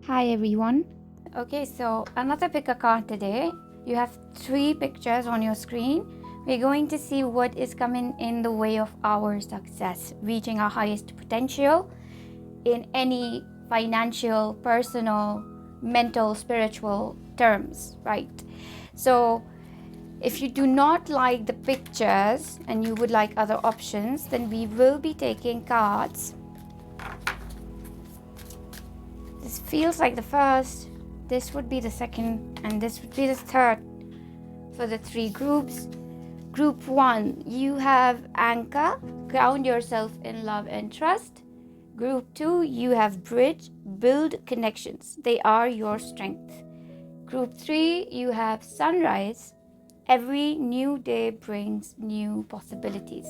Hi everyone. Okay, so another pick a card today. You have 3 pictures on your screen. We're going to see what is coming in the way of our success, reaching our highest potential in any financial, personal, mental, spiritual terms, right? So if you do not like the pictures and you would like other options, then we will be taking cards. This feels like the first, this would be the second, and this would be the third for the 3 groups. Group 1, you have anchor, ground yourself in love and trust. Group 2, you have bridge, build connections. They are your strength. Group 3, you have sunrise. Every new day brings new possibilities.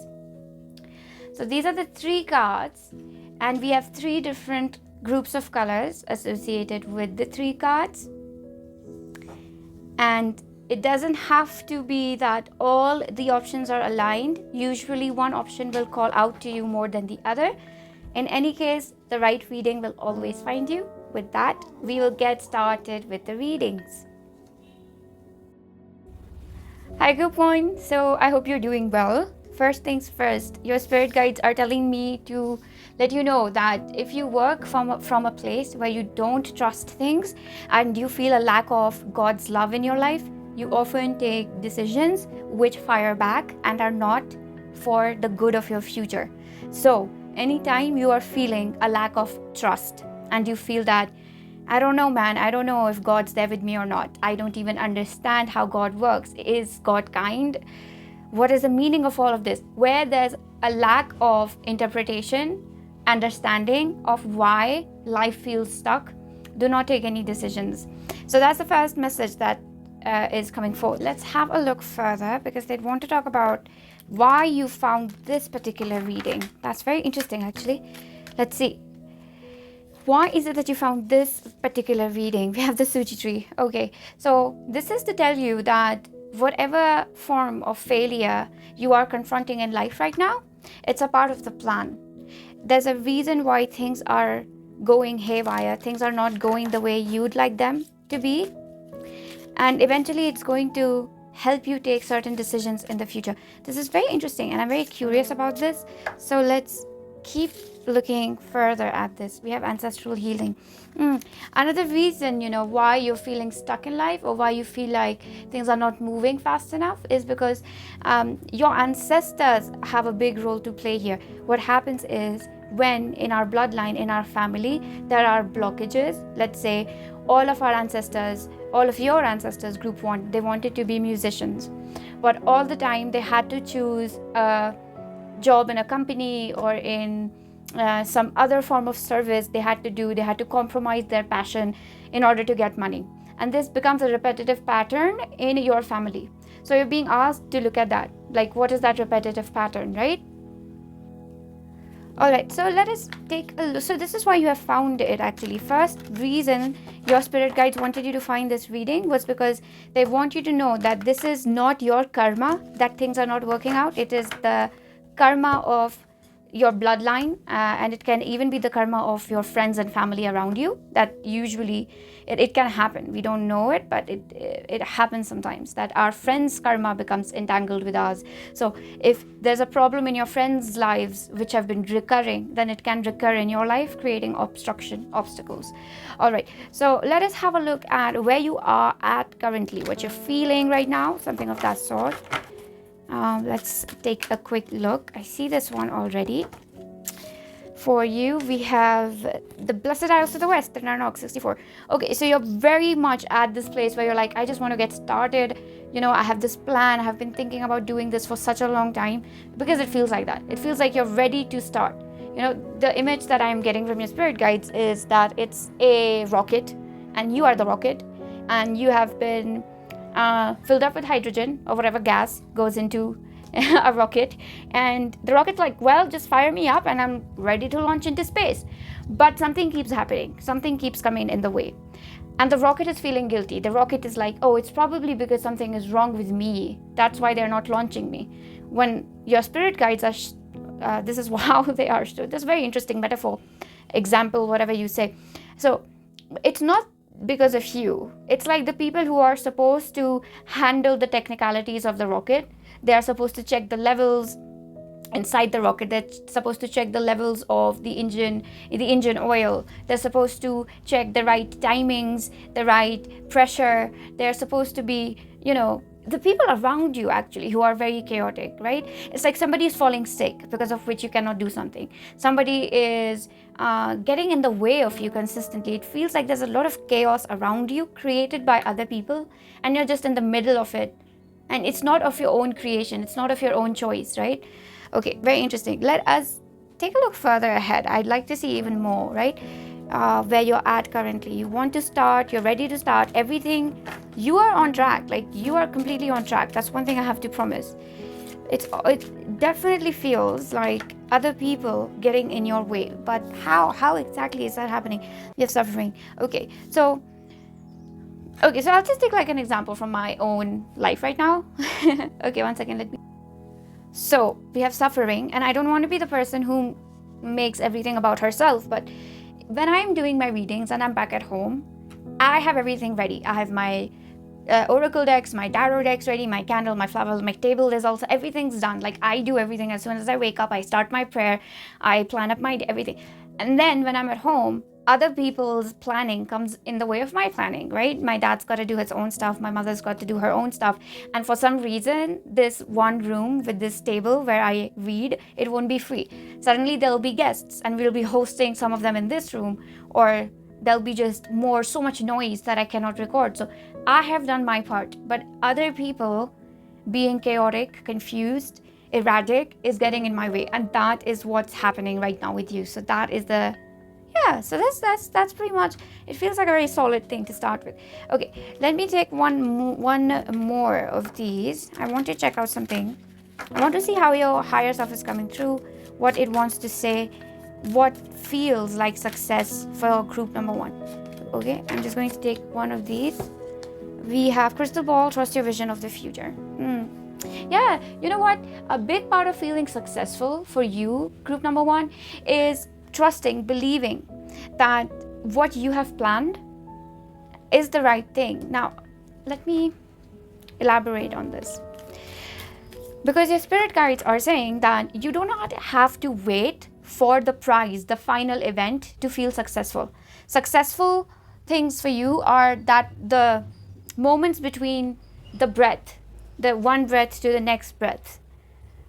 So these are the 3 cards, and we have 3 different groups of colors associated with the 3 cards. And it doesn't have to be that all the options are aligned. Usually one option will call out to you more than the other. In any case, the right reading will always find you. With that, we will get started with the readings. Hi group 1, so I hope you're doing well. First things first, your spirit guides are telling me to let you know that if you work from a place where you don't trust things and you feel a lack of God's love in your life, you often take decisions which fire back and are not for the good of your future. So anytime you are feeling a lack of trust and you feel that, I don't know, man, I don't know if God's there with me or not. I don't even understand how God works. Is God kind? What is the meaning of all of this? Where there's a lack of interpretation, understanding of why life feels stuck, do not take any decisions. So that's the first message that is coming forth. Let's have a look further because they want to talk about why you found this particular reading. That's very interesting actually. Let's see. Why is it that you found this particular reading? We have the Suchi tree. Okay, so this is to tell you that whatever form of failure you are confronting in life right now, it's a part of the plan. There's a reason why things are going haywire. Things are not going the way you'd like them to be. And eventually it's going to help you take certain decisions in the future. This is very interesting and I'm very curious about this. So let's keep looking further at this. We have ancestral healing. Another reason, why you're feeling stuck in life or why you feel like things are not moving fast enough is because your ancestors have a big role to play here. What happens is when in our bloodline, in our family, there are blockages. Let's say all of our ancestors, all of your ancestors, group 1, they wanted to be musicians. But all the time they had to choose a job in a company or in some other form of service they had to compromise their passion in order to get money. And this becomes a repetitive pattern in your family. So you're being asked to look at that. Like, what is that repetitive pattern, right? All right, so let us take a look. So this is why you have found it actually. First reason your spirit guides wanted you to find this reading was because they want you to know that this is not your karma, that things are not working out. It is the karma of your bloodline, and it can even be the karma of your friends and family around you. That usually it can happen. We don't know it, but it happens sometimes that our friends' karma becomes entangled with ours. So if there's a problem in your friends' lives which have been recurring, then it can recur in your life, creating obstacles. All right, so let us have a look at where you are at currently, what you're feeling right now, something of that sort. Let's take a quick look. I see this one already. For you, we have the Blessed Isles to the West, the Narnog 64. Okay, so you're very much at this place where you're like, I just want to get started. I have this plan. I have been thinking about doing this for such a long time, because it feels like that. It feels like you're ready to start. The image that I'm getting from your spirit guides is that it's a rocket and you are the rocket and you have been filled up with hydrogen or whatever gas goes into a rocket, and the rocket's like, well, just fire me up and I'm ready to launch into space. But something keeps happening, something keeps coming in the way, and the rocket is feeling guilty. The rocket is like, oh, it's probably because something is wrong with me, that's why they're not launching me. When your spirit guides are this is how they are. So this is very interesting metaphor, example, whatever you say. So it's not because of you. It's like the people who are supposed to handle the technicalities of the rocket. They are supposed to check the levels inside the rocket. They're supposed to check the levels of the engine oil. They're supposed to check the right timings, the right pressure. They're supposed to be, the people around you actually who are very chaotic, right? It's like somebody is falling sick, because of which you cannot do something. Somebody is getting in the way of you consistently. It feels like there's a lot of chaos around you created by other people, and you're just in the middle of it. And it's not of your own creation. It's not of your own choice, right? Okay, very interesting. Let us take a look further ahead. I'd like to see even more, right? Where you're at currently. You want to start, you're ready to start, everything. You are on track, like you are completely on track. That's one thing I have to promise. It definitely feels like other people getting in your way. But how exactly is that happening? You have suffering. Okay, so I'll just take like an example from my own life right now. Okay, one second, So we have suffering, and I don't want to be the person who makes everything about herself, but when I'm doing my readings and I'm back at home, I have everything ready. I have my oracle decks, my tarot decks ready, my candle, my flowers, my table is also, everything's done. Like I do everything as soon as I wake up. I start my prayer, I plan up my everything. And then when I'm at home, other people's planning comes in the way of my planning, right? My dad's got to do his own stuff. My mother's got to do her own stuff. And for some reason, this one room with this table where I read, it won't be free. Suddenly there'll be guests, and we'll be hosting some of them in this room, or there'll be just so much noise that I cannot record. So I have done my part, but other people being chaotic, confused, erratic is getting in my way. And that is what's happening right now with you. So that is so that's pretty much, it feels like a very solid thing to start with. Okay, let me take one more of these. I want to check out something. I want to see how your higher self is coming through, what it wants to say, what feels like success for group number 1. Okay, I'm just going to take one of these. We have crystal ball, trust your vision of the future. Yeah, you know what? A big part of feeling successful for you, group number 1, is trusting, believing that what you have planned is the right thing. Now, let me elaborate on this. Because your spirit guides are saying that you do not have to wait for the prize, the final event, to feel successful. Successful things for you are that the moments between the breath, the one breath to the next breath.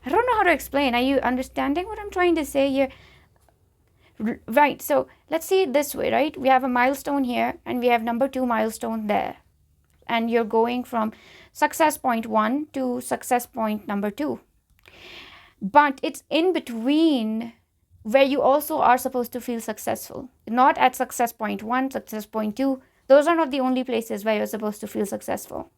I don't know how to explain. Are you understanding what I'm trying to say here? Right, so let's see it this way, right? We have a milestone here, and we have number 2 milestone there. And you're going from success point 1 to success point number 2. But it's in between where you also are supposed to feel successful. Not at success point 1, success point 2. Those are not the only places where you're supposed to feel successful.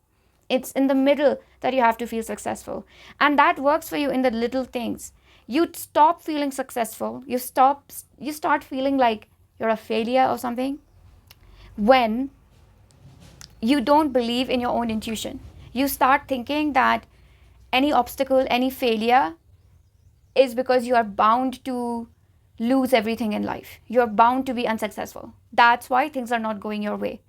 It's in the middle that you have to feel successful. And that works for you in the little things. You stop feeling successful. You start feeling like you're a failure or something when you don't believe in your own intuition. You start thinking that any obstacle, any failure is because you are bound to lose everything in life. You're bound to be unsuccessful. That's why things are not going your way.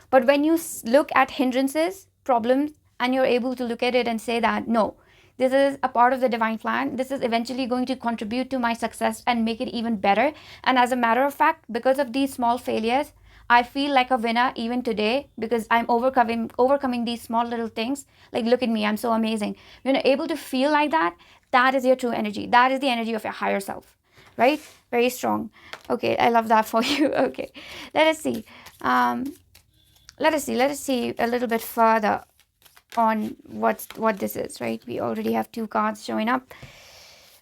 But when you look at hindrances, problems, and you're able to look at it and say that, no, this is a part of the divine plan. This is eventually going to contribute to my success and make it even better. And as a matter of fact, because of these small failures, I feel like a winner even today, because I'm overcoming these small little things. Like, look at me, I'm so amazing. You're able to feel like that. That is your true energy. That is the energy of your higher self, right? Very strong. Okay, I love that for you. Okay, let us see. Let us see a little bit further on what this is, right? We already have 2 cards showing up.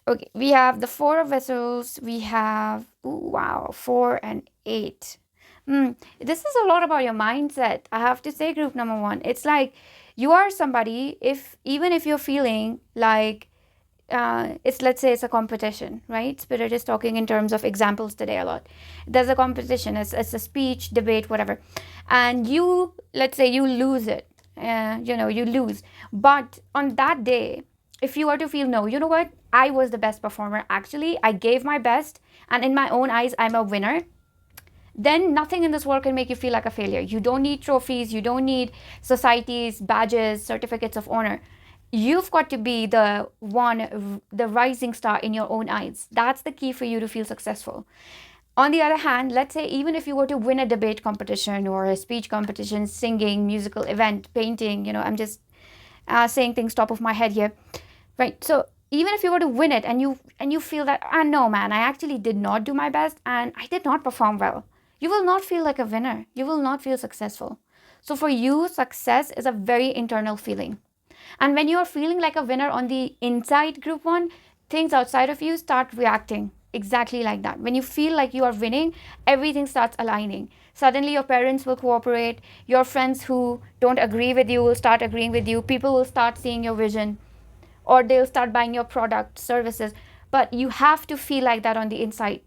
Okay, we have the 4 of vessels. We have 4 and 8. This is a lot about your mindset. I have to say, group number 1, it's like you are somebody, even if you're feeling like let's say it's a competition, right? Spirit is talking in terms of examples today a lot. There's a competition, it's a speech, debate, whatever, and let's say you lose it. You lose. But on that day, if you were to feel, no, you know what? I was the best performer. Actually, I gave my best. And in my own eyes, I'm a winner. then nothing in this world can make you feel like a failure. You don't need trophies, you don't need societies, badges, certificates of honor. You've got to be the rising star in your own eyes. That's the key for you to feel successful. On the other hand, let's say even if you were to win a debate competition or a speech competition, singing, musical event, painting, I'm just saying things top of my head here, right? So even if you were to win it and you feel that, no man, I actually did not do my best and I did not perform well, you will not feel like a winner. You will not feel successful. So for you, success is a very internal feeling. And when you're feeling like a winner on the inside, group one, things outside of you start reacting exactly like that. When you feel like you are winning, everything starts aligning. Suddenly your parents will cooperate. Your friends who don't agree with you will start agreeing with you. People will start seeing your vision, or they'll start buying your product, services. But you have to feel like that on the inside.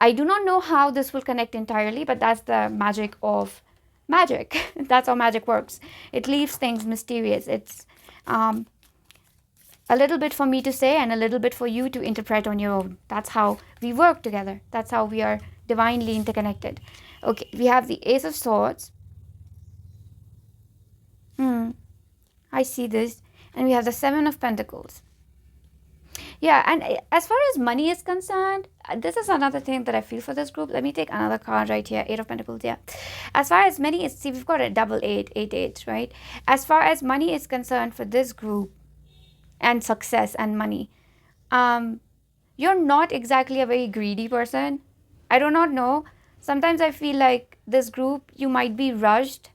I do not know how this will connect entirely, but that's the magic of magic. That's how magic works. It leaves things mysterious. It's a little bit for me to say and a little bit for you to interpret on your own. That's how we work together. That's how we are divinely interconnected. Okay, we have the Ace of Swords. I see this. And we have the Seven of Pentacles. Yeah, and as far as money is concerned, this is another thing that I feel for this group. Let me take another card right here. Eight of Pentacles, yeah. As far as money is, see, we've got a double eight, 8, right? As far as money is concerned for this group, and success and money, you're not exactly a very greedy person. I do not know. Sometimes I feel like this group, you might be rushed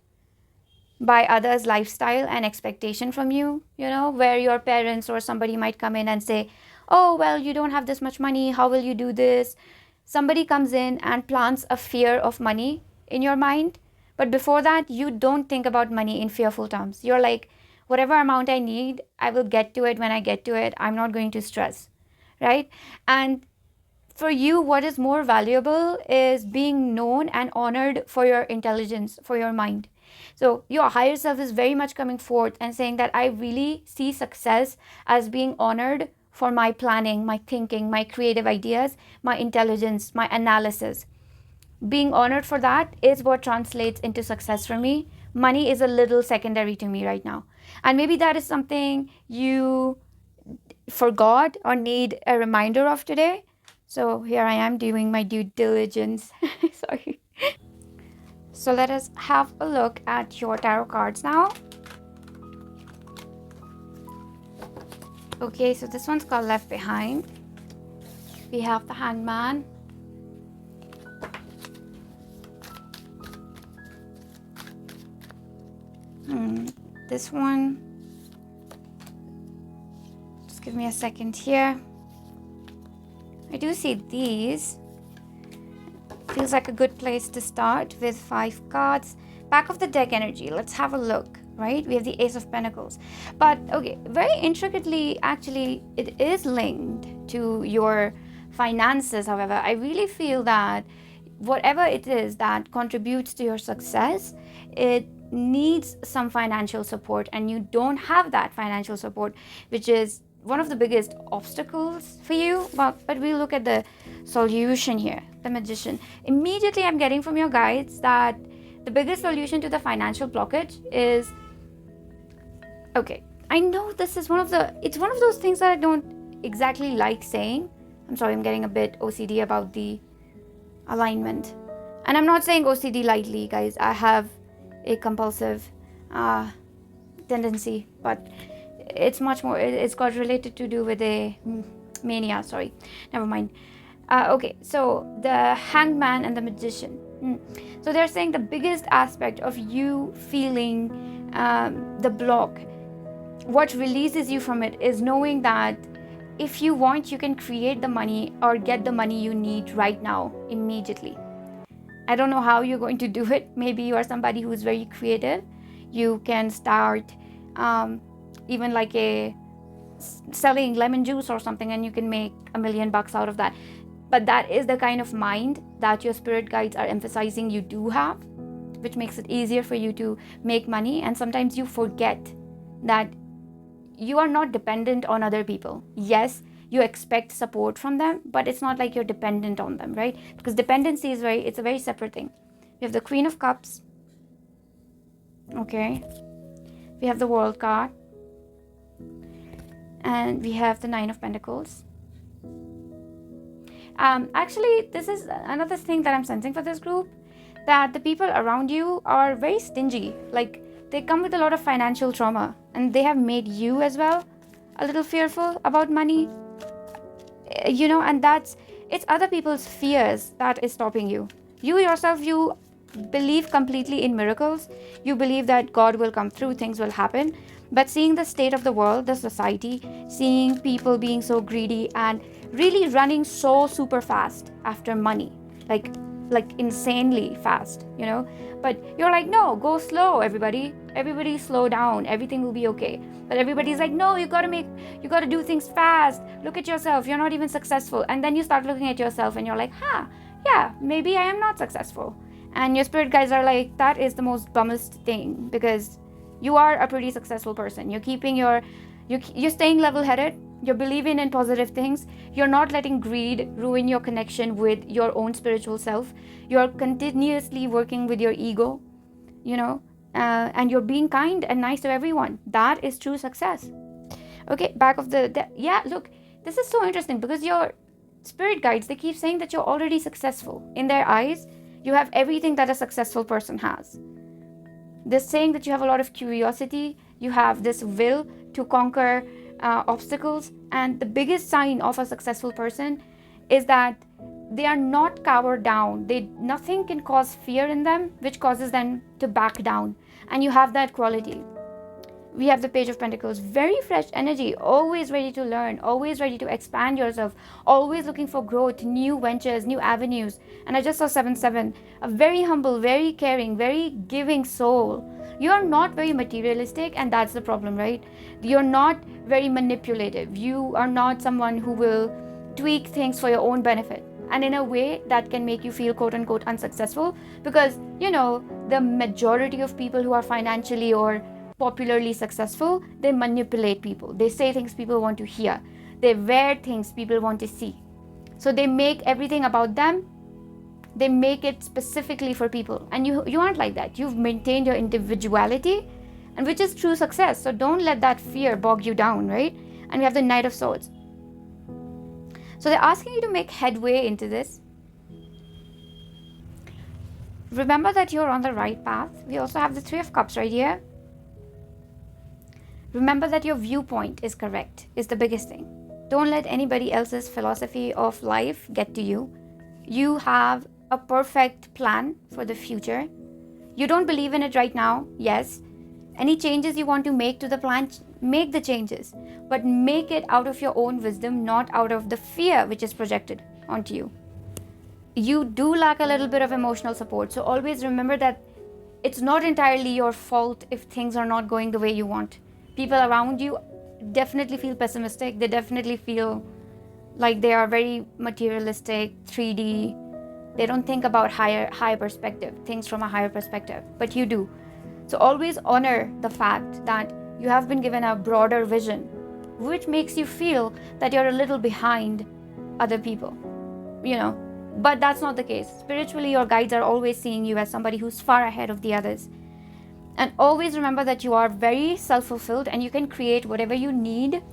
by others' lifestyle and expectation from you, where your parents or somebody might come in and say, oh, well, you don't have this much money. How will you do this? Somebody comes in and plants a fear of money in your mind. But before that, you don't think about money in fearful terms. You're like, whatever amount I need, I will get to it when I get to it. I'm not going to stress, right? And for you, what is more valuable is being known and honored for your intelligence, for your mind. So your higher self is very much coming forth and saying that I really see success as being honored for my planning, my thinking, my creative ideas, my intelligence, my analysis. Being honored for that is what translates into success for me. Money is a little secondary to me right now. And maybe that is something you forgot or need a reminder of today. So here I am doing my due diligence. Sorry. So let us have a look at your tarot cards now. Okay, so this one's called Left Behind. We have the Hangman. This one, just give me a second here. I do see these. Feels like a good place to start with 5 cards. Back of the deck energy, let's have a look, right? We have the Ace of Pentacles. But okay, very intricately, actually, it is linked to your finances. However, I really feel that whatever it is that contributes to your success, it needs some financial support, and you don't have that financial support, which is one of the biggest obstacles for you. But we look at the solution here, the Magician. Immediately I'm getting from your guides that the biggest solution to the financial blockage is, okay, I know this is it's one of those things that I don't exactly like saying. I'm sorry, I'm getting a bit OCD about the alignment. And I'm not saying OCD lightly, guys. I have a compulsive tendency, but it's much more, it's got related to do with a mania. Sorry, never mind. Okay, so the Hangman and the Magician. So they're saying the biggest aspect of you feeling the block, what releases you from it is knowing that if you want, you can create the money or get the money you need right now, immediately. I don't know how you're going to do it. Maybe you are somebody who's very creative. You can start even like selling lemon juice or something, and you can make $1 million out of that. But that is the kind of mind that your spirit guides are emphasizing you do have, which makes it easier for you to make money. And sometimes you forget that you are not dependent on other people. Yes, you expect support from them, but it's not like you're dependent on them, right? Because dependency is it's a very separate thing. We have the Queen of Cups. Okay. We have the World card. And we have the Nine of Pentacles. Actually, this is another thing that I'm sensing for this group, that the people around you are very stingy. Like, they come with a lot of financial trauma, and they have made you as well a little fearful about money. You know, and it's other people's fears that is stopping you. You yourself, you believe completely in miracles. You believe that God will come through, things will happen. But seeing the state of the world, the society, seeing people being so greedy and really running so super fast after money, like insanely fast, you know. But you're like, no, go slow, everybody slow down, everything will be okay. But everybody's like, no, you gotta do things fast, look at yourself, you're not even successful. And then you start looking at yourself and you're like, yeah, maybe I am not successful. And your spirit guides are like, that is the most dumbest thing, because you are a pretty successful person. You're keeping you're staying level-headed. You're believing in positive things. You're not letting greed ruin your connection with your own spiritual self. You're continuously working with your ego, you know, and you're being kind and nice to everyone. That is true success. Okay, back of yeah, look, this is so interesting, because your spirit guides, they keep saying that you're already successful. In their eyes, you have everything that a successful person has. They're saying that you have a lot of curiosity. You have this will to conquer obstacles. And the biggest sign of a successful person is that they are not cowered down. Nothing can cause fear in them, which causes them to back down. And you have that quality. We have the Page of Pentacles, very fresh energy, always ready to learn, always ready to expand yourself, always looking for growth, new ventures, new avenues. And I just saw 7-7, a very humble, very caring, very giving soul. You're not very materialistic, and that's the problem, right? You're not very manipulative. You are not someone who will tweak things for your own benefit, and in a way that can make you feel quote unquote unsuccessful, because, you know, the majority of people who are financially or popularly successful, they manipulate people. They say things people want to hear. They wear things people want to see. So they make everything about them. They make it specifically for people. And you aren't like that. You've maintained your individuality, and which is true success. So don't let that fear bog you down, right? And we have the Knight of Swords. So they're asking you to make headway into this. Remember that you're on the right path. We also have the Three of Cups right here. Remember that your viewpoint is correct, is the biggest thing. Don't let anybody else's philosophy of life get to you. You have a perfect plan for the future. You don't believe in it right now, yes. Any changes you want to make to the plan, make the changes. But make it out of your own wisdom, not out of the fear which is projected onto you. You do lack a little bit of emotional support. So always remember that it's not entirely your fault if things are not going the way you want. People around you definitely feel pessimistic. They definitely feel like they are very materialistic, 3D. They don't think about higher perspective, things from a higher perspective, but you do. So always honor the fact that you have been given a broader vision, which makes you feel that you're a little behind other people, you know. But that's not the case. Spiritually, your guides are always seeing you as somebody who's far ahead of the others. And always remember that you are very self-fulfilled, and you can create whatever you need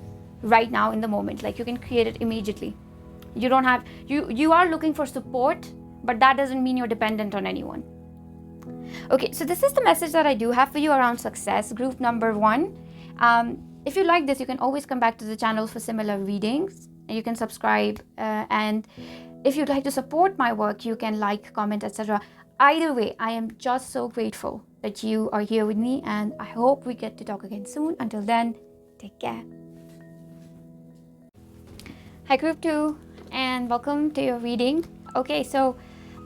right now in the moment. Like, you can create it immediately. You don't have, you are looking for support, but that doesn't mean you're dependent on anyone. Okay, so this is the message that I do have for you around success, group number 1. If you like this, you can always come back to the channel for similar readings, and you can subscribe. And if you'd like to support my work, you can like, comment, etc. Either way, I am just so grateful that you are here with me, and I hope we get to talk again soon. Until then, take care. Hi group 2, and welcome to your reading. Okay, so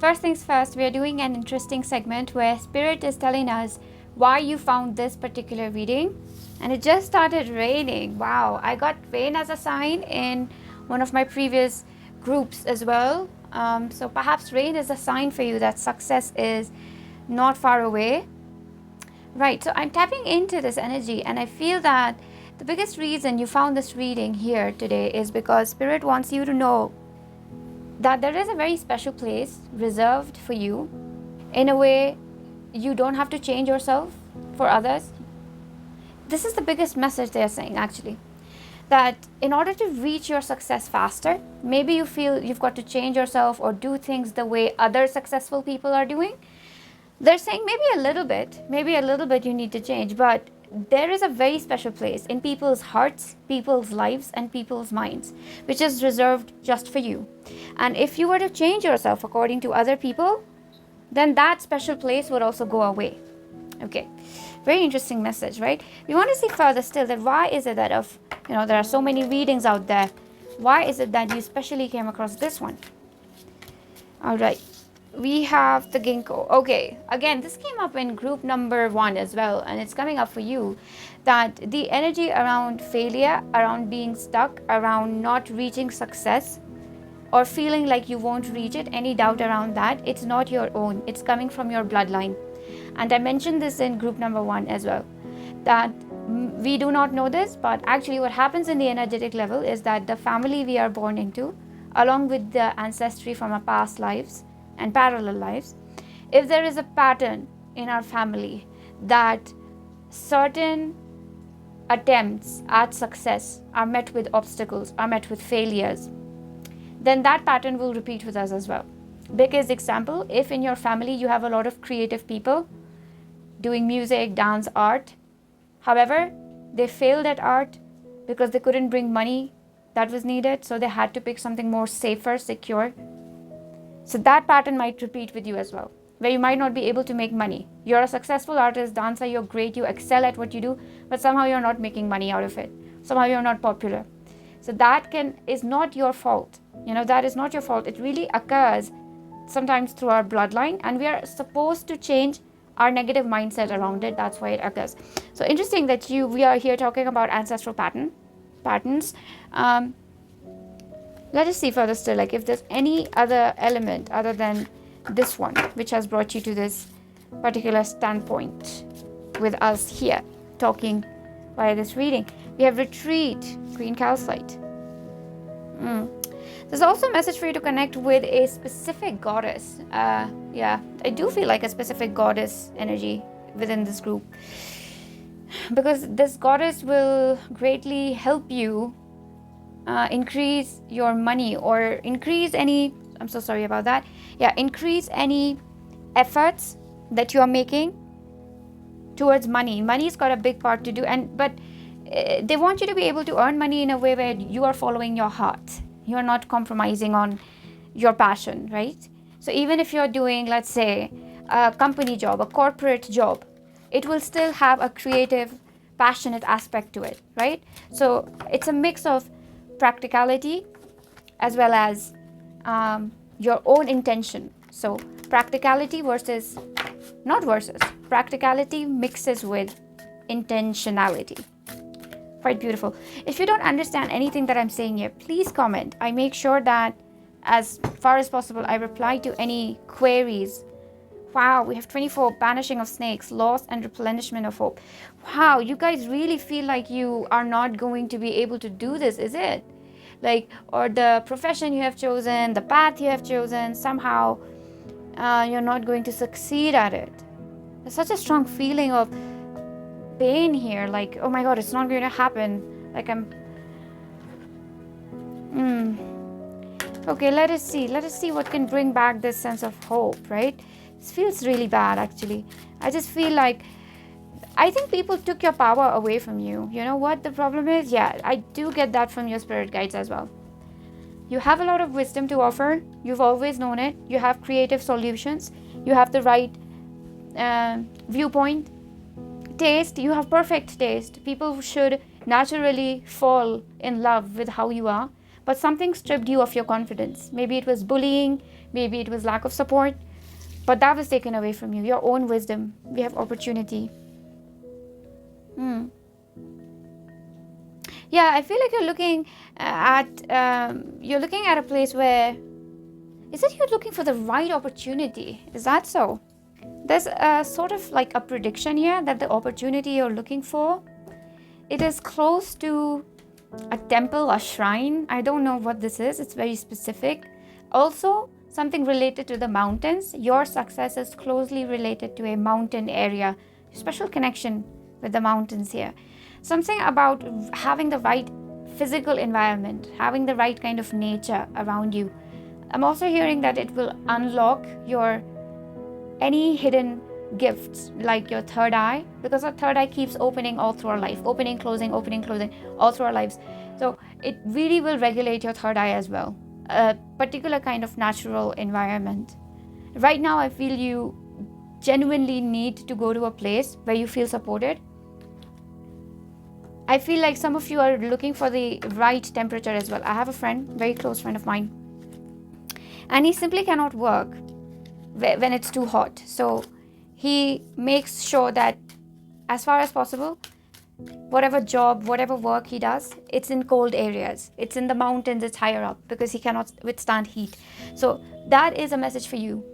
first things first, we are doing an interesting segment where Spirit is telling us why you found this particular reading. And it just started raining. Wow, I got rain as a sign in one of my previous groups as well. So perhaps rain is a sign for you that success is not far away. Right, so I'm tapping into this energy, and I feel that The biggest reason you found this reading here today is because Spirit wants you to know that there is a very special place reserved for you. In a way, you don't have to change yourself for others. This is the biggest message they are saying, actually. That in order to reach your success faster, maybe you feel you've got to change yourself or do things the way other successful people are doing. They're saying maybe a little bit you need to change, but there is a very special place in people's hearts, people's lives, and people's minds, which is reserved just for you. And if you were to change yourself according to other people, then that special place would also go away. Okay, very interesting message, right? We want to see further still that why is it that there are so many readings out there, why is it that you specially came across this one? All right, we have the ginkgo. Okay, again, this came up in group number 1 as well, and it's coming up for you that the energy around failure, around being stuck, around not reaching success, or feeling like you won't reach it, any doubt around that, it's not your own, it's coming from your bloodline. And I mentioned this in group number 1 as well, that we do not know this, but actually what happens in the energetic level is that the family we are born into, along with the ancestry from our past lives and parallel lives, if there is a pattern in our family that certain attempts at success are met with obstacles, are met with failures, then that pattern will repeat with us as well. Because example, if in your family you have a lot of creative people doing music, dance, art, however, they failed at art because they couldn't bring money that was needed, so they had to pick something more safer, secure. So that pattern might repeat with you as well, where you might not be able to make money. You're a successful artist, dancer, you're great, you excel at what you do, but somehow you're not making money out of it. Somehow you're not popular. So that is not your fault. That is not your fault. It really occurs sometimes through our bloodline, and we are supposed to change our negative mindset around it. That's why it occurs. So interesting that we are here talking about ancestral patterns. Let us see further still, like if there's any other element other than this one which has brought you to this particular standpoint with us here talking via this reading. We have retreat, green calcite. There's also a message for you to connect with a specific goddess. I do feel like a specific goddess energy within this group, because this goddess will greatly help you increase your money, or increase any, I'm so sorry about that. Increase any efforts that you are making towards money. Money's got a big part to do, but they want you to be able to earn money in a way where you are following your heart. You are not compromising on your passion, right? So even if you're doing, let's say, a company job, a corporate job, it will still have a creative, passionate aspect to it, right? So it's a mix of practicality as well as your own intention. So practicality practicality mixes with intentionality. Quite beautiful. If you don't understand anything that I'm saying here, please comment. I make sure that as far as possible I reply to any queries. Wow, we have 24, banishing of snakes, loss and replenishment of hope. Wow, you guys really feel like you are not going to be able to do this, is it? Or the profession you have chosen, the path you have chosen, somehow you're not going to succeed at it. There's such a strong feeling of pain here, like, oh my god, it's not going to happen. Okay, let us see what can bring back this sense of hope, right? This feels really bad, actually. I just feel like, I think people took your power away from you. You know what the problem is? I do get that from your spirit guides as well. You have a lot of wisdom to offer. You've always known it. You have creative solutions. You have the right viewpoint. Taste, you have perfect taste. People should naturally fall in love with how you are, but something stripped you of your confidence. Maybe it was bullying, maybe it was lack of support, but that was taken away from you. Your own wisdom. We have opportunity. I feel like you're looking at a place where, is it you're looking for the right opportunity? Is that so? There's a sort of like a prediction here that the opportunity you're looking for It is close to a temple, a shrine. I don't know what this is. It's very specific. Also, something related to the mountains. Your success is closely related to a mountain area. Special connection with the mountains here. Something about having the right physical environment, having the right kind of nature around you. I'm also hearing that it will unlock your any hidden gifts like your third eye, because our third eye keeps opening all through our life, opening, closing all through our lives. So it really will regulate your third eye as well, a particular kind of natural environment. Right now I feel you genuinely need to go to a place where you feel supported. I feel like some of you are looking for the right temperature as well. I have a friend, very close friend of mine, and he simply cannot work when it's too hot. So he makes sure that as far as possible, whatever job, whatever work he does, it's in cold areas. It's in the mountains, it's higher up, because he cannot withstand heat. So that is a message for you.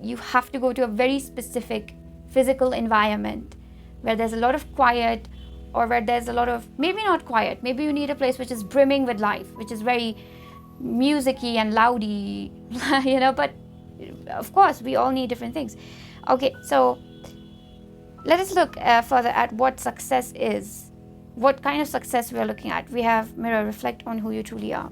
You have to go to a very specific physical environment where there's a lot of quiet, or where there's a lot of, maybe not quiet, maybe you need a place which is brimming with life, which is very musicy and loudy, but of course we all need different things. Okay, so let us look further at what success is, what kind of success we are looking at. We have mirror, reflect on who you truly are.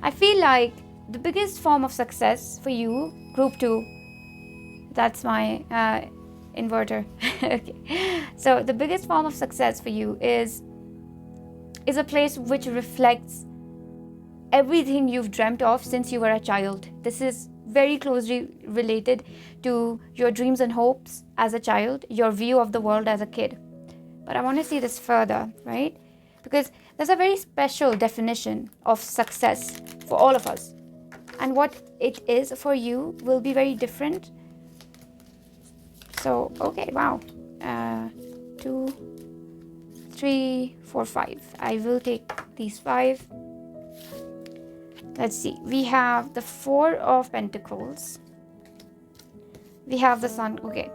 I feel like the biggest form of success for you, group 2, that's my inverter. Okay, so the biggest form of success for you is a place which reflects everything you've dreamt of since you were a child. This is very closely related to your dreams and hopes as a child, your view of the world as a kid. But I want to see this further, right? Because there's a very special definition of success for all of us. And what it is for you will be very different. So, okay, wow. 2, 3, 4, 5. I will take these 5. Let's see. We have the 4 of Pentacles. We have the Sun. Okay.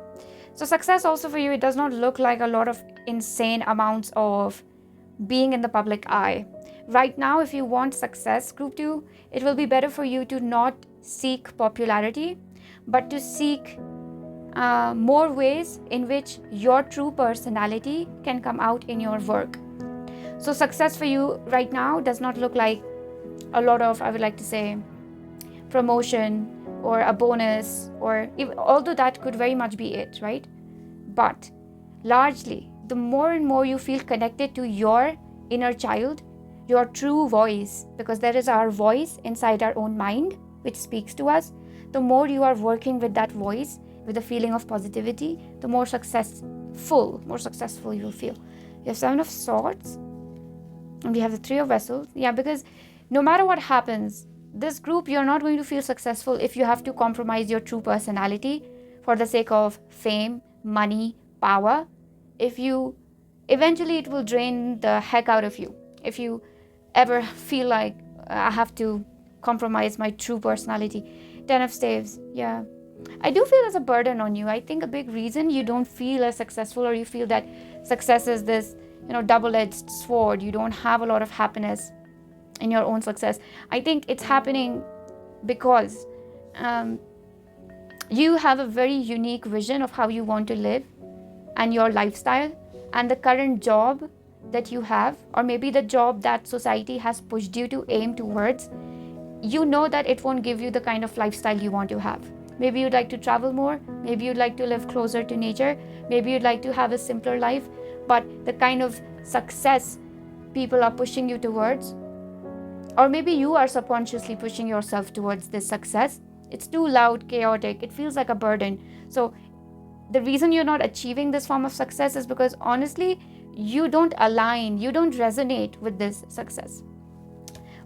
So success also for you, it does not look like a lot of insane amounts of being in the public eye. Right now, if you want success, group 2, it will be better for you to not seek popularity, but to seek more ways in which your true personality can come out in your work. So success for you right now does not look like a lot of, I would like to say, promotion or a bonus, or although that could very much be it, right? But largely, the more and more you feel connected to your inner child, your true voice, because there is our voice inside our own mind which speaks to us, the more you are working with that voice with a feeling of positivity, the more successful you will feel. You have 7 of Swords, and we have the 3 of Vessels. Yeah, because no matter what happens, this group, you're not going to feel successful if you have to compromise your true personality for the sake of fame, money, power. Eventually it will drain the heck out of you. If you ever feel like I have to compromise my true personality. 10 of Staves, yeah. I do feel there's a burden on you. I think a big reason you don't feel as successful, or you feel that success is this, double-edged sword. You don't have a lot of happiness in your own success. I think it's happening because you have a very unique vision of how you want to live and your lifestyle, and the current job that you have, or maybe the job that society has pushed you to aim towards, you know that it won't give you the kind of lifestyle you want to have. Maybe you'd like to travel more, maybe you'd like to live closer to nature, maybe you'd like to have a simpler life, but the kind of success people are pushing you towards, or maybe you are subconsciously pushing yourself towards this success, it's too loud, chaotic, it feels like a burden. So the reason you're not achieving this form of success is because honestly, you don't align, you don't resonate with this success.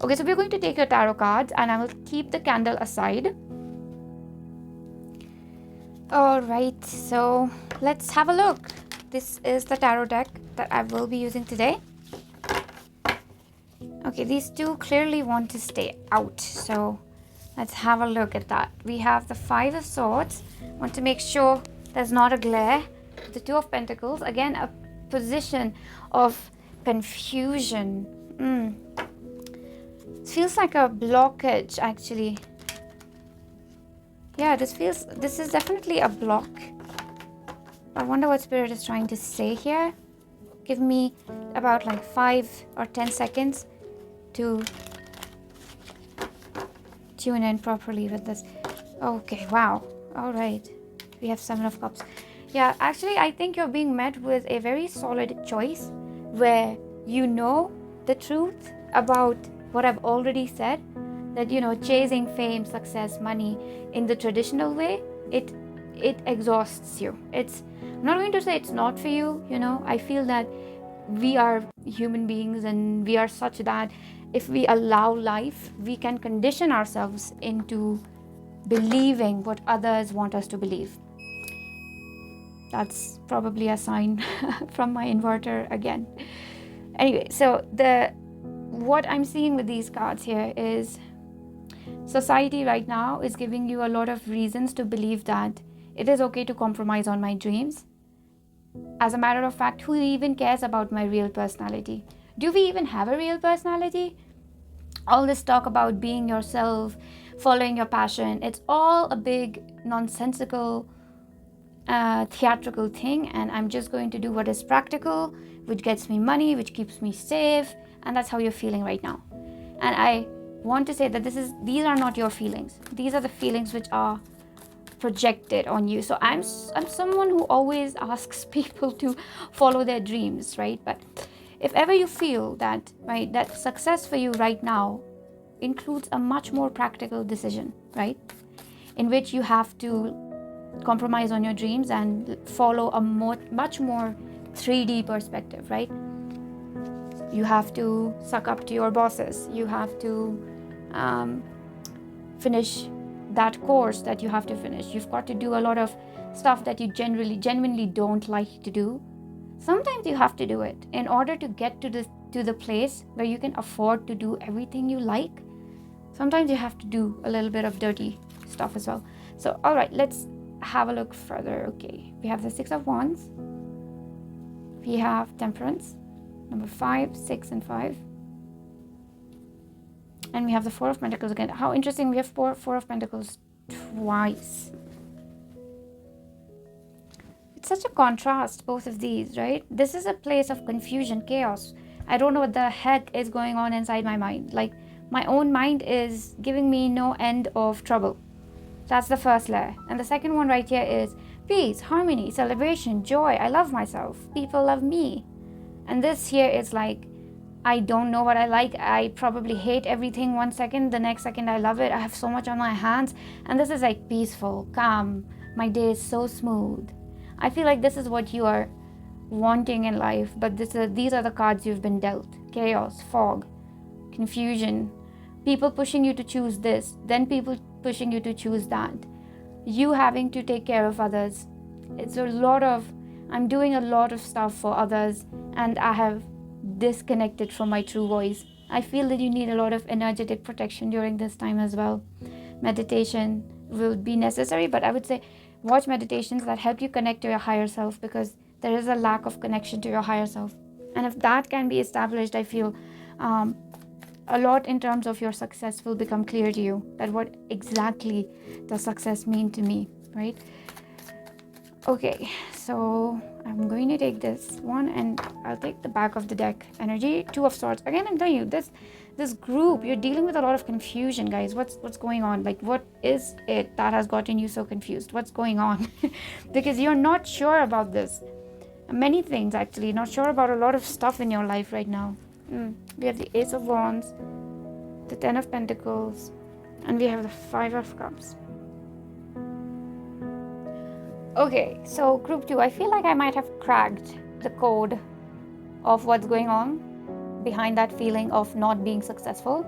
Okay, so we're going to take your tarot cards, and I will keep the candle aside. All right, so let's have a look. This is the tarot deck that I will be using today. Okay, these 2 clearly want to stay out, so let's have a look at that. We have the 5 of Swords. Want to make sure there's not a glare. The 2 of Pentacles, again, a position of confusion. It feels like a blockage, actually. Yeah, this is definitely a block. I wonder what Spirit is trying to say here. Give me about like 5 or 10 seconds to tune in properly with this. Okay, wow. All right. We have 7 of Cups. Yeah, actually, I think you're being met with a very solid choice where you know the truth about what I've already said, that, you know, chasing fame, success, money in the traditional way, it exhausts you. I'm not going to say it's not for you, you know. I feel that we are human beings and we are such that if we allow life, we can condition ourselves into believing what others want us to believe. That's probably a sign from my inverter again. Anyway, so what I'm seeing with these cards here is society right now is giving you a lot of reasons to believe that it is okay to compromise on my dreams. As a matter of fact, who even cares about my real personality? Do we even have a real personality? All this talk about being yourself, following your passion, it's all a big nonsensical theatrical thing, and I'm just going to do what is practical, which gets me money, which keeps me safe, and that's how you're feeling right now. And I want to say that these are not your feelings. These are the feelings which are projected on you. So I'm someone who always asks people to follow their dreams, right? But if ever you feel that, right, that success for you right now includes a much more practical decision, right, in which you have to compromise on your dreams and follow a much more 3D perspective, right? You have to suck up to your bosses. You have to finish that course that you have to finish. You've got to do a lot of stuff that you genuinely don't like to do. Sometimes you have to do it in order to get to the place where you can afford to do everything you like. Sometimes you have to do a little bit of dirty stuff as well. So, all right, let's have a look further. Okay, we have the 6 of Wands. We have Temperance, number 5, 6, and 5. And we have the 4 of Pentacles again. How interesting, we have 4 of Pentacles twice. It's such a contrast, both of these, right? This is a place of confusion, chaos. I don't know what the heck is going on inside my mind. Like, my own mind is giving me no end of trouble. That's the first layer. And the second one right here is peace, harmony, celebration, joy. I love myself. People love me. And this here is like, I don't know what I like. I probably hate everything one second. The next second I love it. I have so much on my hands. And this is like peaceful, calm. My day is so smooth. I feel like this is what you are wanting in life. But these are the cards you've been dealt. Chaos, fog, confusion. People pushing you to choose this. Then people pushing you to choose that. You having to take care of others. I'm doing a lot of stuff for others, and I have disconnected from my true voice. I feel that you need a lot of energetic protection during this time as well. Meditation will be necessary, but I would say watch meditations that help you connect to your higher self, because there is a lack of connection to your higher self. And if that can be established, I feel a lot in terms of your success will become clear to you, that what exactly does success mean to me, right? Okay, so I'm going to take this one, and I'll take the back of the deck energy. 2 of Swords. Again, I'm telling you, this group, you're dealing with a lot of confusion, guys. What's going on? Like, what is it that has gotten you so confused? What's going on? Because you're not sure about this. Many things, actually. Not sure about a lot of stuff in your life right now. We have the Ace of Wands, the 10 of Pentacles, and we have the 5 of Cups. Okay, so group 2, I feel like I might have cracked the code of what's going on behind that feeling of not being successful.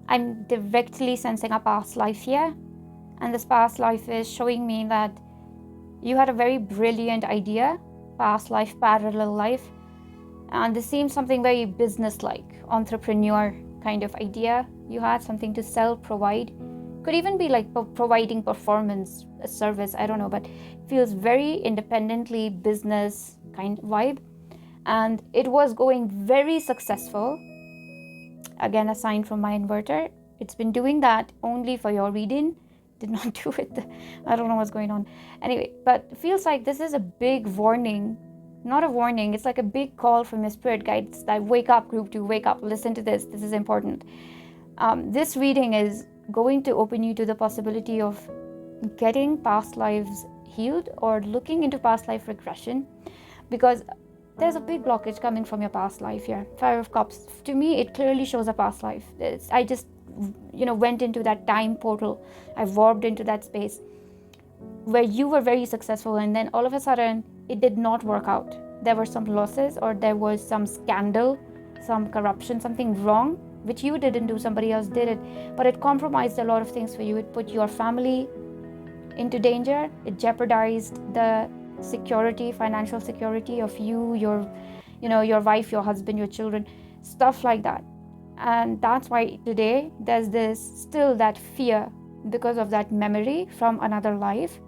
I'm directly sensing a past life here, and this past life is showing me that you had a very brilliant idea, past life, parallel life, and this seems something very business-like, entrepreneur kind of idea. You had something to sell, provide. Could even be like providing performance, a service, I don't know, but feels very independently business kind of vibe. and it was going very successful. Again, a sign from my inverter. It's been doing that only for your reading. Did not do it. I don't know what's going on. Anyway, but it feels like this is a big warning. Not a warning. It's like a big call from your spirit guides that wake up, group 2, wake up. Listen to this. This is important. This reading is going to open you to the possibility of getting past lives healed or looking into past life regression, because there's a big blockage coming from your past life here. Five of Cups, to me, it clearly shows a past life. I just, went into that time portal. I warped into that space where you were very successful, and then all of a sudden it did not work out. There were some losses, or there was some scandal, some corruption, something wrong, which you didn't do, somebody else did it, but it compromised a lot of things for you. It put your family into danger. It jeopardized the security, financial security of you, your wife, your husband, your children, stuff like that. And that's why today there's still that fear because of that memory from another life,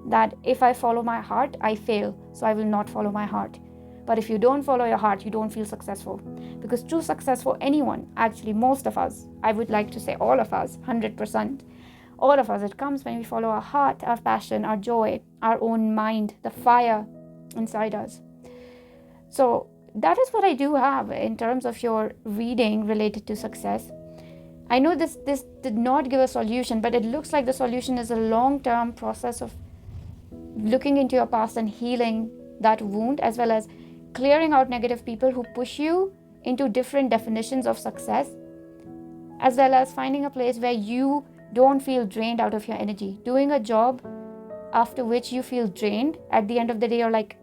that if I follow my heart, I fail, so I will not follow my heart. But if you don't follow your heart, you don't feel successful. Because true success for anyone, actually most of us, I would like to say all of us, 100%, all of us, it comes when we follow our heart, our passion, our joy, our own mind, the fire inside us. So that is what I do have in terms of your reading related to success. I know this did not give a solution, but it looks like the solution is a long-term process of looking into your past and healing that wound, as well as clearing out negative people who push you into different definitions of success, as well as finding a place where you don't feel drained out of your energy. Doing a job after which you feel drained, at the end of the day, you're like,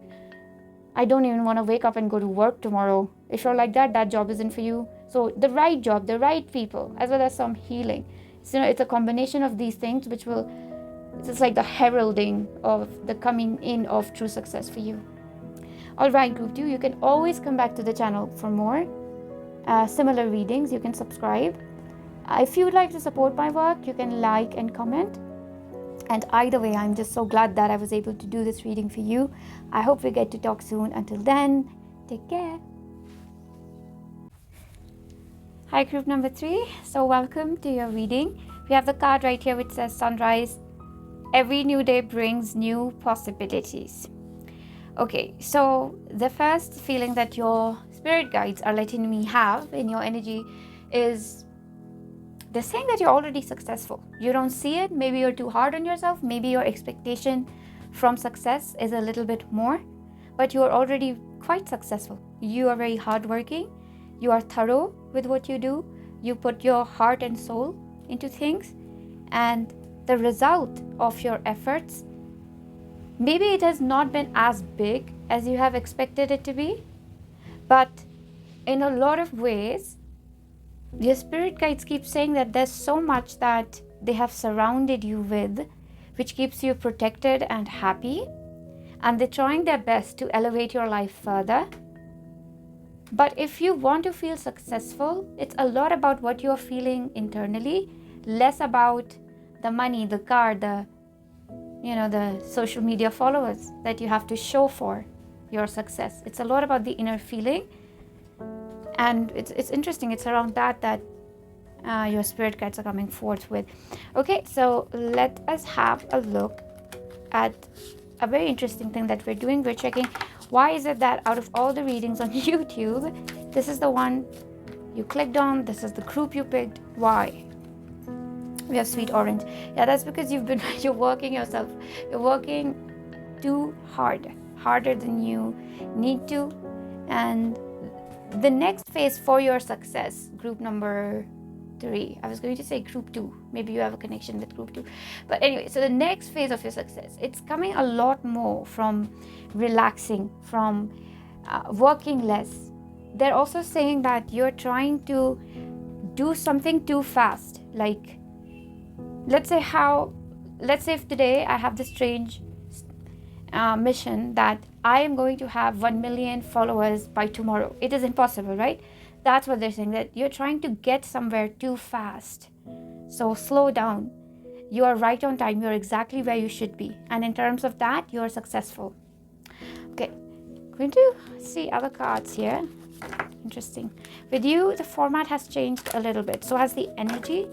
I don't even want to wake up and go to work tomorrow. If you're like that job isn't for you. So the right job, the right people, as well as some healing. So, it's a combination of these things which will, it's like the heralding of the coming in of true success for you. All right, group 2, you can always come back to the channel for more similar readings. You can subscribe. If you would like to support my work, you can like and comment. And either way, I'm just so glad that I was able to do this reading for you. I hope we get to talk soon. Until then, take care. Hi, group number 3. So welcome to your reading. We have the card right here which says sunrise. Every new day brings new possibilities. Okay, so the first feeling that your spirit guides are letting me have in your energy is they're saying that you're already successful. You don't see it. Maybe you're too hard on yourself. Maybe your expectation from success is a little bit more, but you are already quite successful. You are very hardworking. You are thorough with what you do. You put your heart and soul into things, and the result of your efforts, maybe it has not been as big as you have expected it to be, but in a lot of ways, your spirit guides keep saying that there's so much that they have surrounded you with, which keeps you protected and happy, and they're trying their best to elevate your life further. But if you want to feel successful, it's a lot about what you're feeling internally, less about the money, the car, the social media followers that you have to show for your success. It's a lot about the inner feeling. And it's interesting. It's around that your spirit guides are coming forth with. Okay, so let us have a look at a very interesting thing that we're doing. We're checking why is it that out of all the readings on YouTube, this is the one you clicked on, this is the group you picked. Why? We have sweet orange. Yeah, that's because you're working yourself. You're working too hard, harder than you need to. And the next phase for your success, group number 3. I was going to say group 2. Maybe you have a connection with group 2. But anyway, so the next phase of your success, it's coming a lot more from relaxing, from working less. They're also saying that you're trying to do something too fast. Like, let's say if today I have this strange mission that I am going to have 1 million followers by tomorrow. It is impossible, right? That's what they're saying, that you're trying to get somewhere too fast. So slow down. You are right on time. You're exactly where you should be. And in terms of that, you're successful. Okay. going to see other cards here. Interesting. With you, the format has changed a little bit. So has the energy.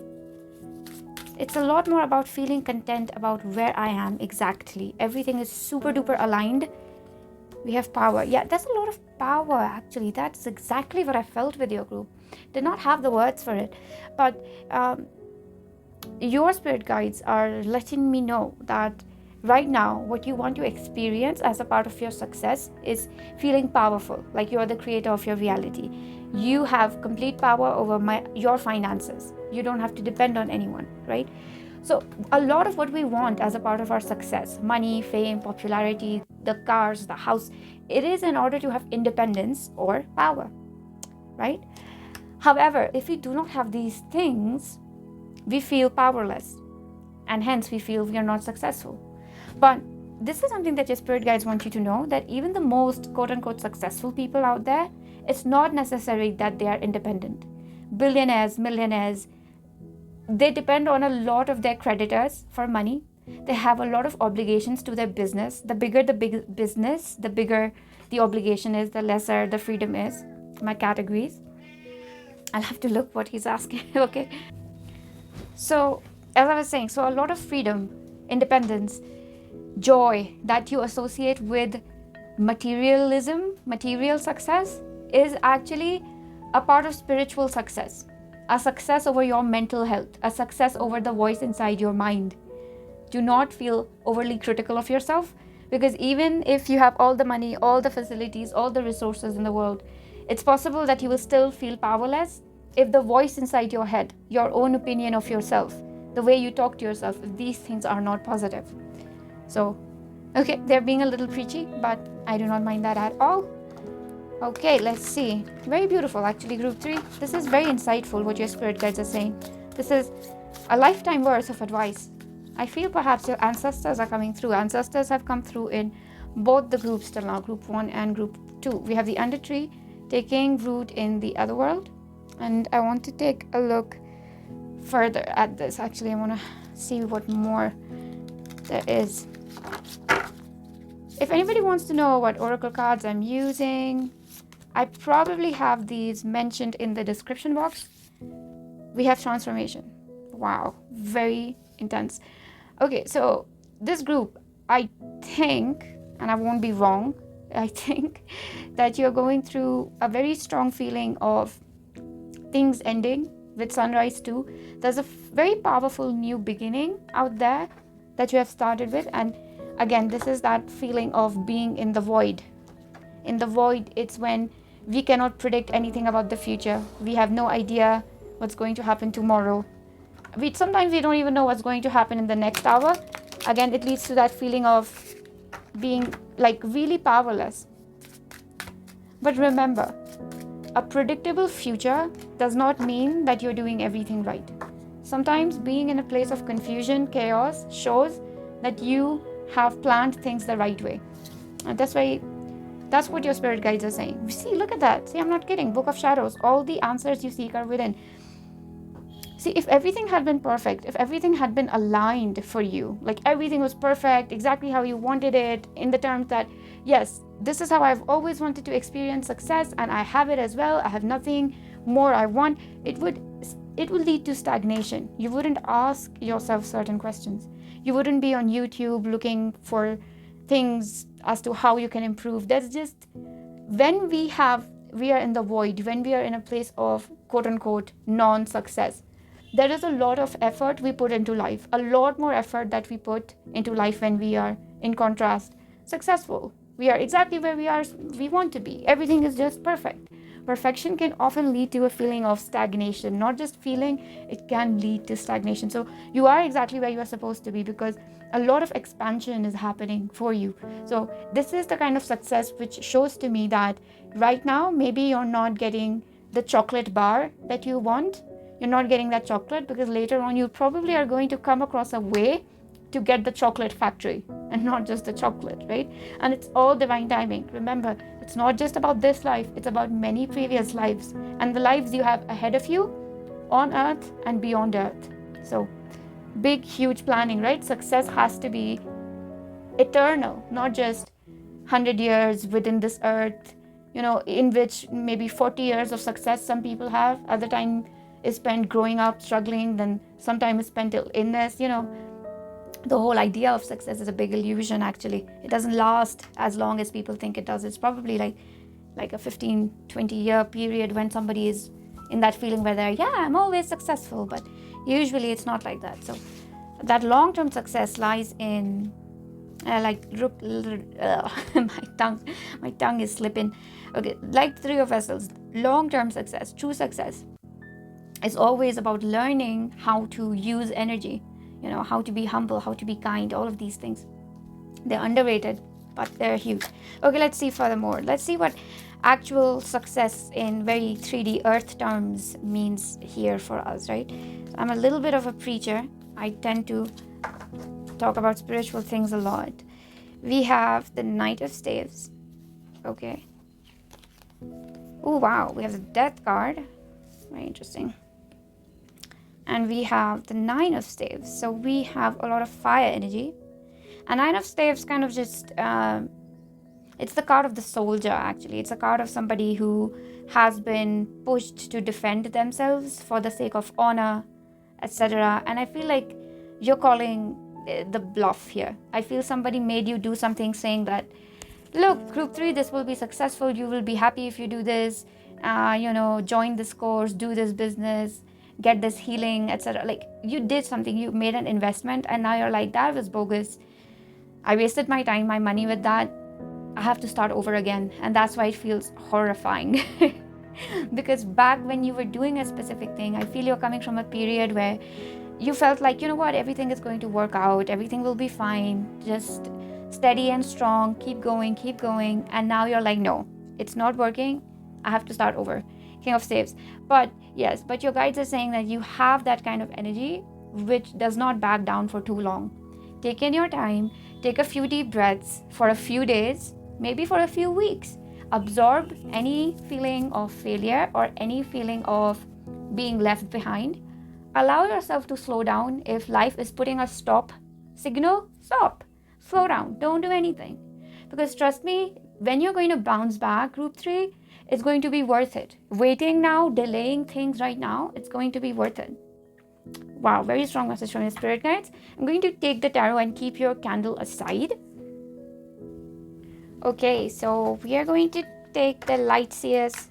It's a lot more about feeling content about where I am exactly. Everything is super duper aligned. We have power. Yeah, there's a lot of power actually. That's exactly what I felt with your group. Did not have the words for it. But your spirit guides are letting me know that right now what you want to experience as a part of your success is feeling powerful, like you're the creator of your reality. You have complete power over your finances. You don't have to depend on anyone, right? So a lot of what we want as a part of our success, money, fame, popularity, the cars, the house, it is in order to have independence or power, right? However, if we do not have these things, we feel powerless, and hence we feel we are not successful. But this is something that your spirit guides want you to know, that even the most quote-unquote successful people out there, it's not necessary that they are independent. Billionaires, millionaires, they depend on a lot of their creditors for money. They have a lot of obligations to their business. The bigger the big business, the bigger the obligation is, the lesser the freedom is. My categories. I'll have to look what he's asking. Okay. So, as I was saying, so a lot of freedom, independence, joy that you associate with materialism, material success, is actually a part of spiritual success. A success over your mental health, a success over the voice inside your mind. Do not feel overly critical of yourself, because even if you have all the money, all the facilities, all the resources in the world, it's possible that you will still feel powerless if the voice inside your head, your own opinion of yourself, the way you talk to yourself, if these things are not positive. So, okay, they're being a little preachy, but I do not mind that at all. Okay, let's see. Very beautiful, actually, group 3. This is very insightful what your spirit guides are saying. This is a lifetime worth of advice. I feel perhaps your ancestors are coming through. Ancestors have come through in both the groups till now, group 1 and group 2. We have the under tree taking root in the other world. And I want to take a look further at this. Actually, I want to see what more there is. If anybody wants to know what oracle cards I'm using, I probably have these mentioned in the description box. We have transformation. Wow, very intense. Okay, so this group, I think, and I won't be wrong, I think that you're going through a very strong feeling of things ending with sunrise too. There's a very powerful new beginning out there that you have started with. And again, this is that feeling of being in the void. In the void, it's when we cannot predict anything about the future. We have no idea what's going to happen tomorrow. Sometimes we don't even know what's going to happen in the next hour. Again, it leads to that feeling of being like really powerless. But remember, a predictable future does not mean that you're doing everything right. Sometimes being in a place of confusion, chaos, shows that you have planned things the right way. And that's what your spirit guides are saying. See, look at that. See, I'm not kidding. Book of Shadows. All the answers you seek are within. See, if everything had been perfect, if everything had been aligned for you, like everything was perfect, exactly how you wanted it, in the terms that, yes, this is how I've always wanted to experience success, and I have it as well. I have nothing more I want. It would lead to stagnation. You wouldn't ask yourself certain questions. You wouldn't be on YouTube looking for things as to how you can improve. That's just when we are in the void, when we are in a place of quote unquote non-success. There is a lot of effort we put into life, a lot more effort that we put into life when we are, in contrast, successful. We are exactly where we want to be. Everything is just perfect. Perfection can often lead to a feeling of stagnation, not just feeling, it can lead to stagnation. So you are exactly where you are supposed to be, because a lot of expansion is happening for you. So this is the kind of success which shows to me that right now, maybe you're not getting the chocolate bar that you want. You're not getting that chocolate because later on you probably are going to come across a way to get the chocolate factory and not just the chocolate, right? And it's all divine timing. Remember, it's not just about this life, it's about many previous lives and the lives you have ahead of you on earth and beyond earth. So big, huge planning, right? Success has to be eternal, not just 100 years within this earth, in which maybe 40 years of success some people have. Other time is spent growing up, struggling, then sometimes is spent till illness. The whole idea of success is a big illusion, actually. It doesn't last as long as people think it does. It's probably like a 15-20 year period when somebody is in that feeling where they're, I'm always successful, but usually it's not like that. So that long-term success lies in my tongue is slipping. Okay, like Three of Vessels, long-term success, true success is always about learning how to use energy, how to be humble, how to be kind. All of these things, they're underrated, but they're huge. Okay, let's see furthermore. Let's see what actual success in very 3D earth terms means here for us, right? So I'm a little bit of a preacher. I tend to talk about spiritual things a lot. We have the Knight of Staves. Okay. Oh, wow. We have the Death card. Very interesting. And we have the Nine of Staves. So we have a lot of fire energy. And Nine of Staves kind of just, it's the card of the soldier, actually. It's a card of somebody who has been pushed to defend themselves for the sake of honor, etc. And I feel like you're calling the bluff here. I feel somebody made you do something saying that, look, group 3, this will be successful. You will be happy if you do this. Join this course, do this business, get this healing, etc. Like, you did something, you made an investment, and now you're like, that was bogus. I wasted my time, my money with that. I have to start over again. And that's why it feels horrifying. Because back when you were doing a specific thing, I feel you're coming from a period where you felt like, everything is going to work out, everything will be fine, just steady and strong, keep going. And now you're like, no, it's not working, I have to start over. King of Staves. But yes, but your guides are saying that you have that kind of energy which does not back down for too long. Take in your time, take a few deep breaths for a few days, maybe for a few weeks. Absorb any feeling of failure or any feeling of being left behind. Allow yourself to slow down. If life is putting a stop signal, stop. Slow down. Don't do anything. Because trust me, when you're going to bounce back, group 3, it's going to be worth it. Waiting now, delaying things right now, it's going to be worth it. Wow, very strong message from your spirit guides. I'm going to take the tarot and keep your candle aside. Okay, so we are going to take the Light Seers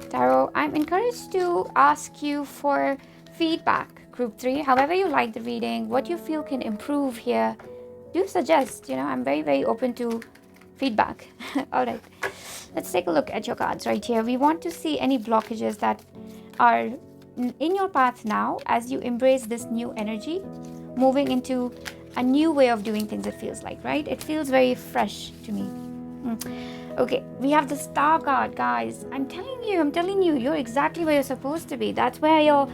tarot. I'm encouraged to ask you for feedback, group 3. However you like the reading, what you feel can improve here, do suggest. I'm very, very open to feedback. All right, let's take a look at your cards right here. We want to see any blockages that are in your path now as you embrace this new energy, moving into a new way of doing things. It feels like, right? It feels very fresh to me. Okay, we have the Star card, guys. I'm telling you, you're exactly where you're supposed to be. That's where your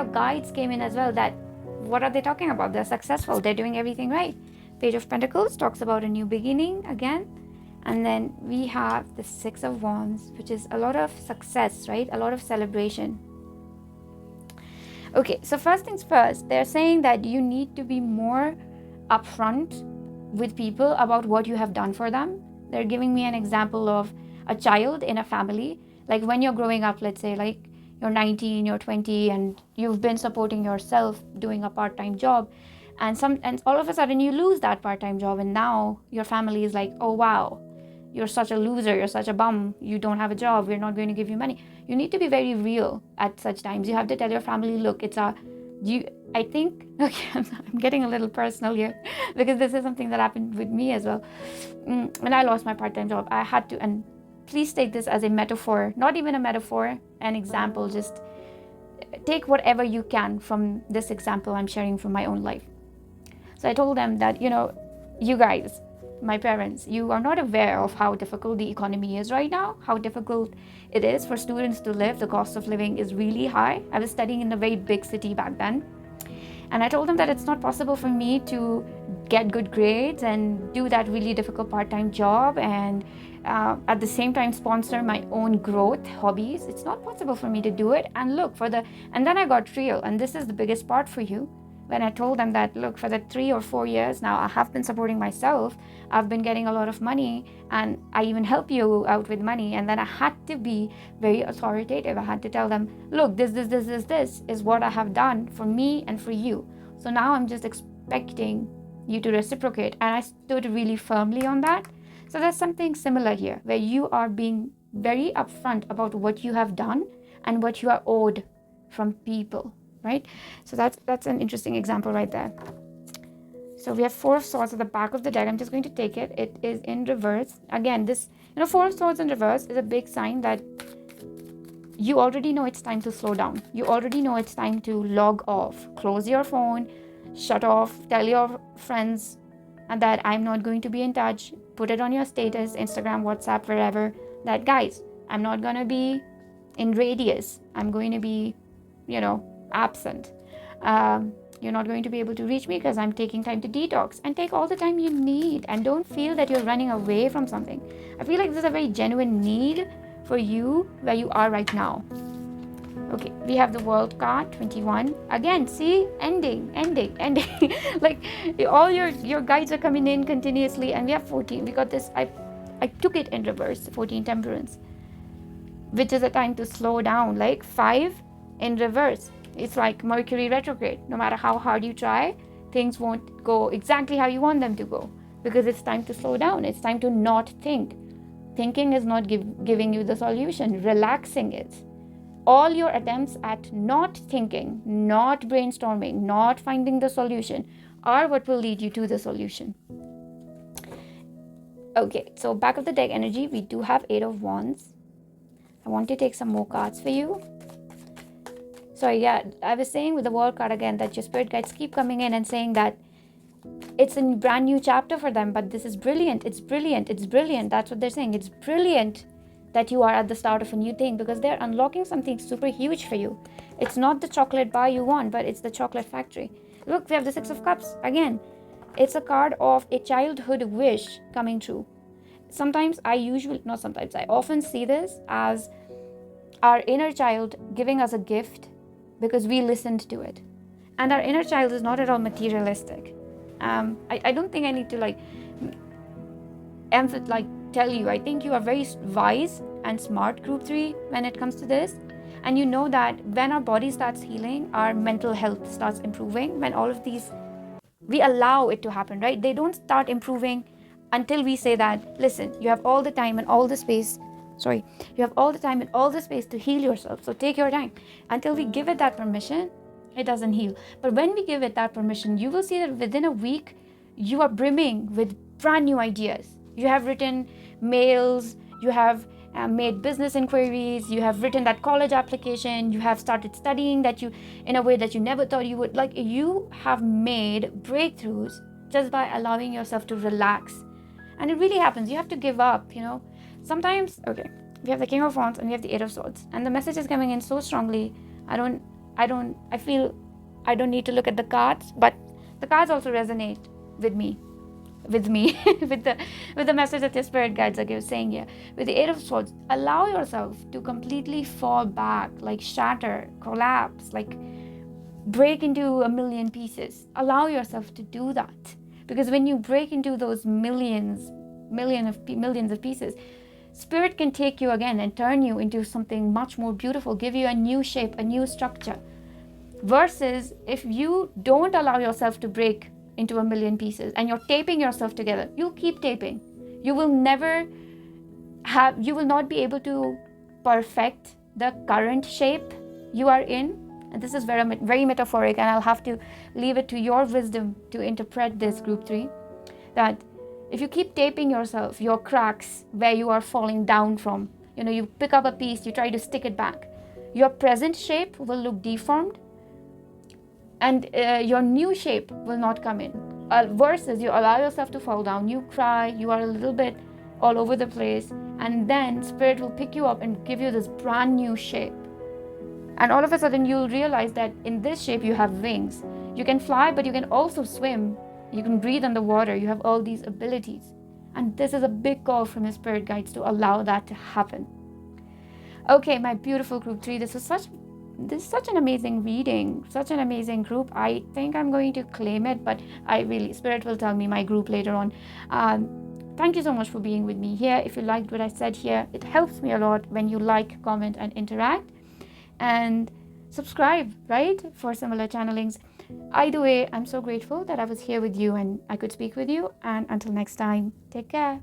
guides came in as well. That, what are they talking about? They're successful. They're doing everything right. Page of Pentacles talks about a new beginning again. And then we have the Six of Wands, which is a lot of success, right? A lot of celebration. Okay, so first things first, they're saying that you need to be more upfront with people about what you have done for them. They're giving me an example of a child in a family. Like when you're growing up, let's say like you're 19, you're 20, and you've been supporting yourself doing a part-time job. And all of a sudden you lose that part-time job, and now your family is like, oh wow, you're such a loser, you're such a bum, you don't have a job, we're not going to give you money. You need to be very real at such times. You have to tell your family, look, I'm getting a little personal here because this is something that happened with me as well. When I lost my part-time job, I had to, and please take this as a metaphor, not even a metaphor, an example, just take whatever you can from this example I'm sharing from my own life. So I told them that, you guys, my parents, you are not aware of how difficult the economy is right now, how difficult it is for students to live. The cost of living is really high. I was studying in a very big city back then. And I told them that it's not possible for me to get good grades and do that really difficult part-time job and at the same time sponsor my own growth hobbies. It's not possible for me to do it. And look, and then I got real. And this is the biggest part for you. when I told them that, look, for the 3 or 4 years now, I have been supporting myself. I've been getting a lot of money, and I even help you out with money. And then I had to be very authoritative. I had to tell them, look, this is what I have done for me and for you. So now I'm just expecting you to reciprocate. And I stood really firmly on that. So there's something similar here, where you are being very upfront about what you have done and what you are owed from people, right? So that's an interesting example right there. So we have 4 of Swords at the back of the deck. I'm just going to take it. It is in reverse. Again, this, 4 of Swords in reverse is a big sign that you already know it's time to slow down. You already know it's time to log off. Close your phone, shut off, tell your friends and that I'm not going to be in touch. Put it on your status, Instagram, WhatsApp, wherever, that guys, I'm not going to be in radius. I'm going to be, absent. You're not going to be able to reach me because I'm taking time to detox. And take all the time you need, and don't feel that you're running away from something. I feel like this is a very genuine need for you where you are right now. Okay, we have the World card, 21. Again, see, ending. Like all your guides are coming in continuously, and we have 14. We got this, I took it in reverse, 14 Temperance, which is a time to slow down. Like 5 in reverse. It's like Mercury retrograde. No matter how hard you try, things won't go exactly how you want them to go, because it's time to slow down. It's time to not think. Thinking is not giving you the solution. Relaxing is. All your attempts at not thinking, not brainstorming, not finding the solution are what will lead you to the solution. Okay, so back of the deck energy, we do have 8 of Wands. I want to take some more cards for you. So yeah, I was saying with the World card again that your spirit guides keep coming in and saying that it's a brand new chapter for them, but this is brilliant. It's brilliant. That's what they're saying. It's brilliant that you are at the start of a new thing, because they're unlocking something super huge for you. It's not the chocolate bar you want, but it's the chocolate factory. Look, we have the 6 of Cups. Again, it's a card of a childhood wish coming true. I often see this as our inner child giving us a gift because we listened to it. And our inner child is not at all materialistic. I don't think I need to tell you. I think you are very wise and smart, group 3, when it comes to this. And you know that when our body starts healing, our mental health starts improving. When all of these, we allow it to happen, right? They don't start improving until we say that, listen, you have all the time and all the space. You have all the time and all the space to heal yourself. So take your time. Until we give it that permission, it doesn't heal. But when we give it that permission, you will see that within a week, you are brimming with brand new ideas. You have written mails, you have made business inquiries, you have written that college application, you have started studying in a way that you never thought you would. Like, you have made breakthroughs just by allowing yourself to relax. And it really happens. You have to give up, Sometimes, okay, we have the King of Wands and we have the 8 of Swords. And the message is coming in so strongly. I feel I don't need to look at the cards, but the cards also resonate with me, with the message that your spirit guides are saying here. With the 8 of Swords, allow yourself to completely fall back, like shatter, collapse, like break into a million pieces. Allow yourself to do that, because when you break into those millions of pieces, Spirit can take you again and turn you into something much more beautiful, give you a new shape, a new structure. Versus if you don't allow yourself to break into a million pieces and you're taping yourself together, you'll keep taping. You will not be able to perfect the current shape you are in. And this is very, very metaphoric, and I'll have to leave it to your wisdom to interpret this, group 3, that if you keep taping yourself, your cracks where you are falling down from, you pick up a piece, you try to stick it back, your present shape will look deformed, and your new shape will not come in. Versus you allow yourself to fall down, you cry, you are a little bit all over the place, and then Spirit will pick you up and give you this brand new shape. And all of a sudden you'll realize that in this shape you have wings. You can fly, but you can also swim. You can breathe underwater. You have all these abilities. And this is a big call from your spirit guides to allow that to happen. Okay, my beautiful group 3, this was such this is such an amazing reading, such an amazing group. I think I'm going to claim it, but Spirit will tell me my group later on. Thank you so much for being with me here. If you liked what I said here, it helps me a lot when you like, comment, and interact. And subscribe, right, for similar channelings. Either way, I'm so grateful that I was here with you and I could speak with you. And until next time, take care.